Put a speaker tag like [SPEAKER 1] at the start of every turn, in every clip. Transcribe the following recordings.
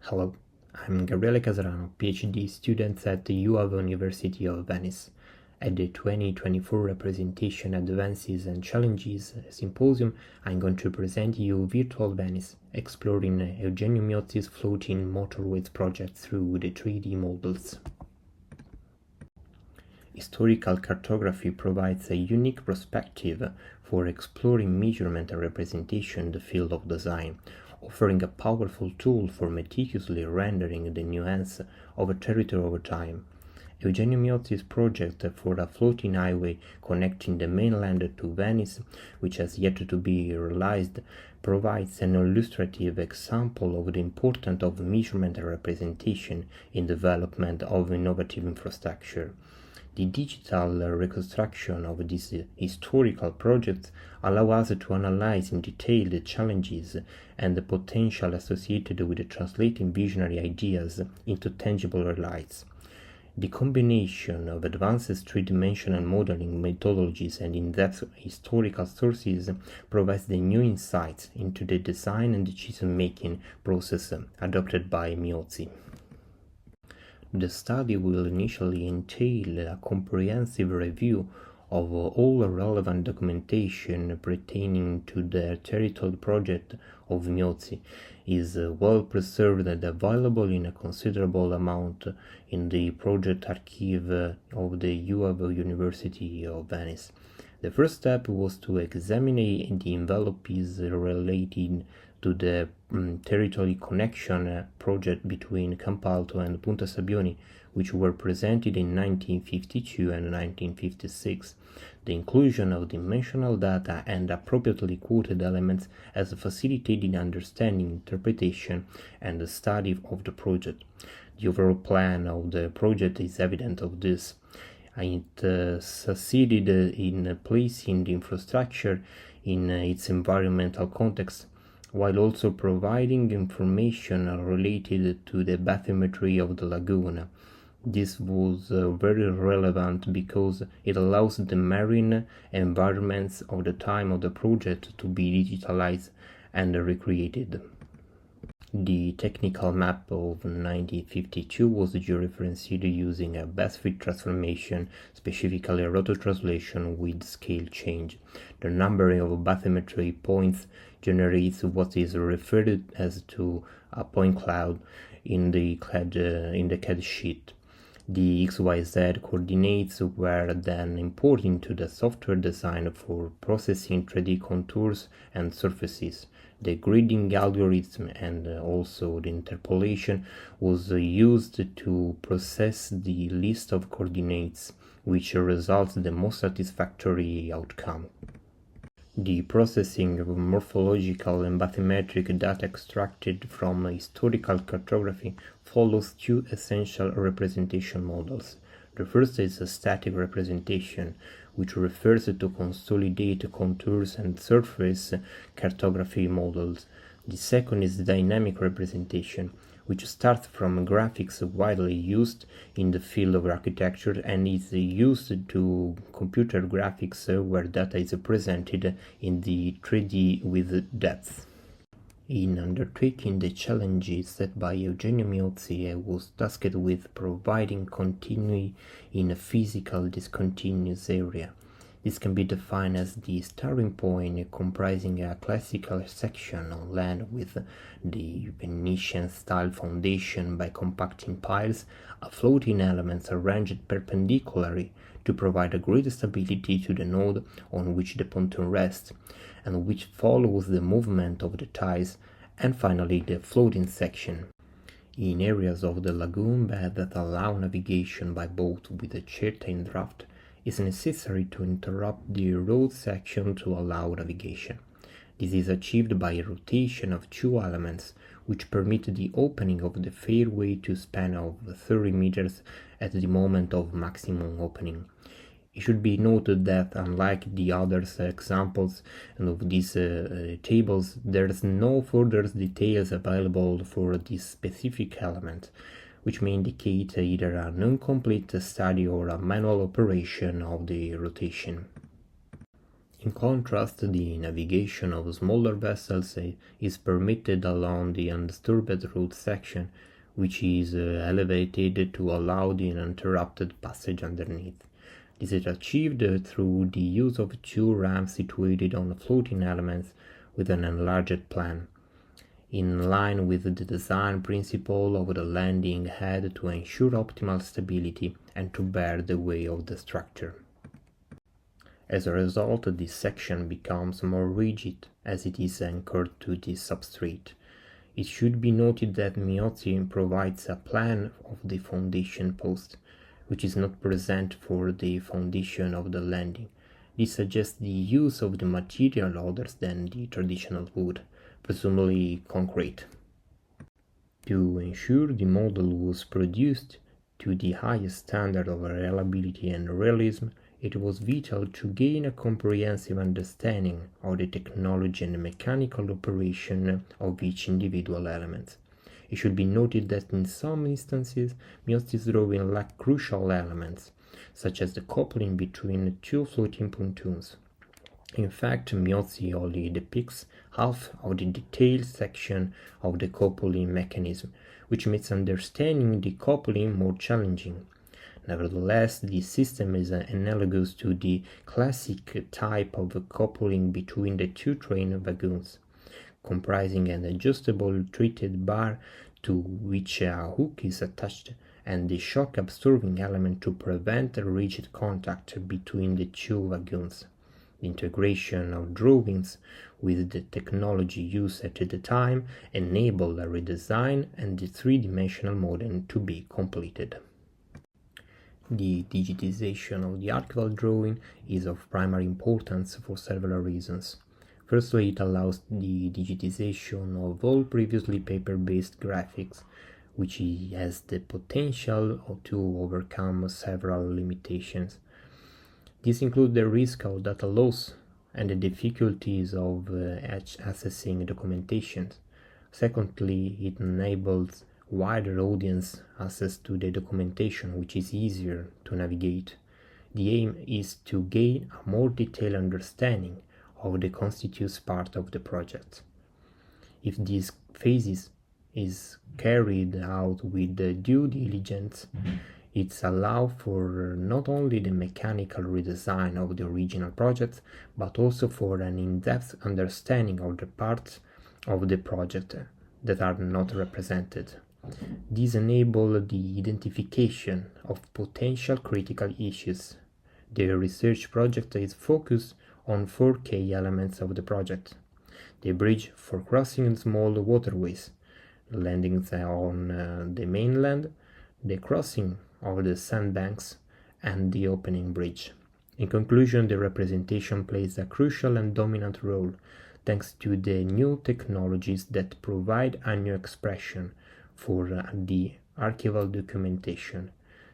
[SPEAKER 1] Hello, I'm Gabriele Casarano, PhD student at the University of Venice. At the 2024 Representation Advances and Challenges Symposium, I'm going to present you Virtual Venice, exploring Eugenio Miozzi's floating motorways project through the 3D models. Historical cartography provides a unique perspective for exploring measurement and representation in the field of design, offering a powerful tool for meticulously rendering the nuance of a territory over time. Eugenio Miozzi's project for a floating highway connecting the mainland to Venice, which has yet to be realized, provides an illustrative example of the importance of measurement and representation in development of innovative infrastructure. The digital reconstruction of these historical projects allow us to analyze in detail the challenges and the potential associated with translating visionary ideas into tangible realities. The combination of advanced three-dimensional modeling methodologies and in-depth historical sources provides the new insights into the design and decision-making process adopted by Miozzi. The study will initially entail a comprehensive review of all relevant documentation pertaining to the territorial project of Miozzi. Is well preserved and available in a considerable amount in the project archive of the University of Venice. The first step was to examine the envelopes relating to the territory connection project between Campalto and Punta Sabbioni, which were presented in 1952 and 1956. The inclusion of dimensional data and appropriately quoted elements has facilitated understanding, interpretation, and the study of the project. The overall plan of the project is evidence of this. It succeeded in placing the infrastructure in its environmental context, while also providing information related to the bathymetry of the lagoon. This was very relevant because it allows the marine environments of the time of the project to be digitalized and recreated. The technical map of 1952 was georeferenced using a best-fit transformation, specifically rototranslation with scale change. The number of bathymetry points generates what is referred as to a point cloud in the CAD sheet. The XYZ coordinates were then imported into the software designed for processing 3D contours and surfaces. The gridding algorithm and also the interpolation was used to process the list of coordinates, which results in the most satisfactory outcome. The processing of morphological and bathymetric data extracted from historical cartography follows two essential representation models. The first is a static representation, which refers to consolidate contours and surface cartography models. The second is dynamic representation, which starts from graphics widely used in the field of architecture and is used to computer graphics where data is presented in the 3D with depth. In undertaking the challenges set by Eugenio Miozzi, I was tasked with providing continuity in a physical discontinuous area. This can be defined as the starting point comprising a classical section on land with the Venetian-style foundation by compacting piles of floating elements arranged perpendicularly to provide a greater stability to the node on which the pontoon rests, and which follows the movement of the ties, and finally the floating section. In areas of the lagoon bed that allow navigation by boat with a chair-tail draft, it is necessary to interrupt the road section to allow navigation. This is achieved by a rotation of two elements, which permit the opening of the fairway to a span of 30 meters at the moment of maximum opening. It should be noted that, unlike the other examples of these tables, there is no further details available for this specific element, which may indicate either an incomplete study or a manual operation of the rotation. In contrast, the navigation of smaller vessels is permitted along the undisturbed route section, which is elevated to allow the uninterrupted passage underneath. This is achieved through the use of two ramps situated on floating elements with an enlarged plan, in line with the design principle of the landing head to ensure optimal stability and to bear the weight of the structure. As a result, this section becomes more rigid as it is anchored to the substrate. It should be noted that Miozzi provides a plan of the foundation post, which is not present for the foundation of the landing. This suggests the use of the material other than the traditional wood, presumably concrete. To ensure the model was produced to the highest standard of reliability and realism, it was vital to gain a comprehensive understanding of the technology and mechanical operation of each individual element. It should be noted that in some instances, Miozzi's drawing lacked crucial elements, such as the coupling between two floating pontoons. In fact, Miozzi only depicts half of the detailed section of the coupling mechanism, which makes understanding the coupling more challenging. Nevertheless, this system is analogous to the classic type of coupling between the two train wagons, comprising an adjustable treated bar to which a hook is attached and the shock-absorbing element to prevent a rigid contact between the two wagons. The integration of drawings with the technology used at the time enabled a redesign and the three-dimensional model to be completed. The digitization of the archival drawing is of primary importance for several reasons. Firstly, it allows the digitization of all previously paper-based graphics, which has the potential to overcome several limitations. This includes the risk of data loss and the difficulties of accessing documentation. Secondly, it enables wider audience access to the documentation, which is easier to navigate. The aim is to gain a more detailed understanding of the constituents part of the project. If this phase is carried out with due diligence, it allows for not only the mechanical redesign of the original project, but also for an in-depth understanding of the parts of the project that are not represented. These enable the identification of potential critical issues. The research project is focused on 4 key elements of the project: the bridge for crossing small waterways, landings on the mainland, the crossing of the sandbanks, and the opening bridge. In conclusion, the representation plays a crucial and dominant role thanks to the new technologies that provide a new expression for the archival documentation.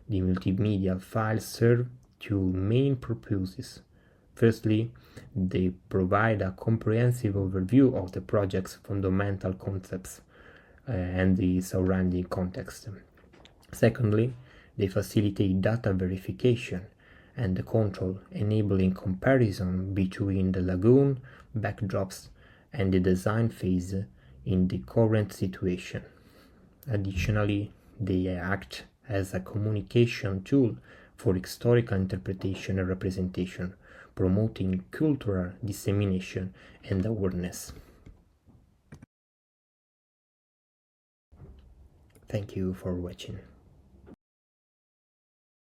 [SPEAKER 1] The multimedia files serve two main purposes. Firstly, they provide a comprehensive overview of the project's fundamental concepts and the surrounding context. Secondly, they facilitate data verification and control, enabling comparison between the lagoon backdrops and the design phase in the current situation. Additionally, they act as a communication tool for historical interpretation and representation, promoting cultural dissemination and awareness. Thank you for watching.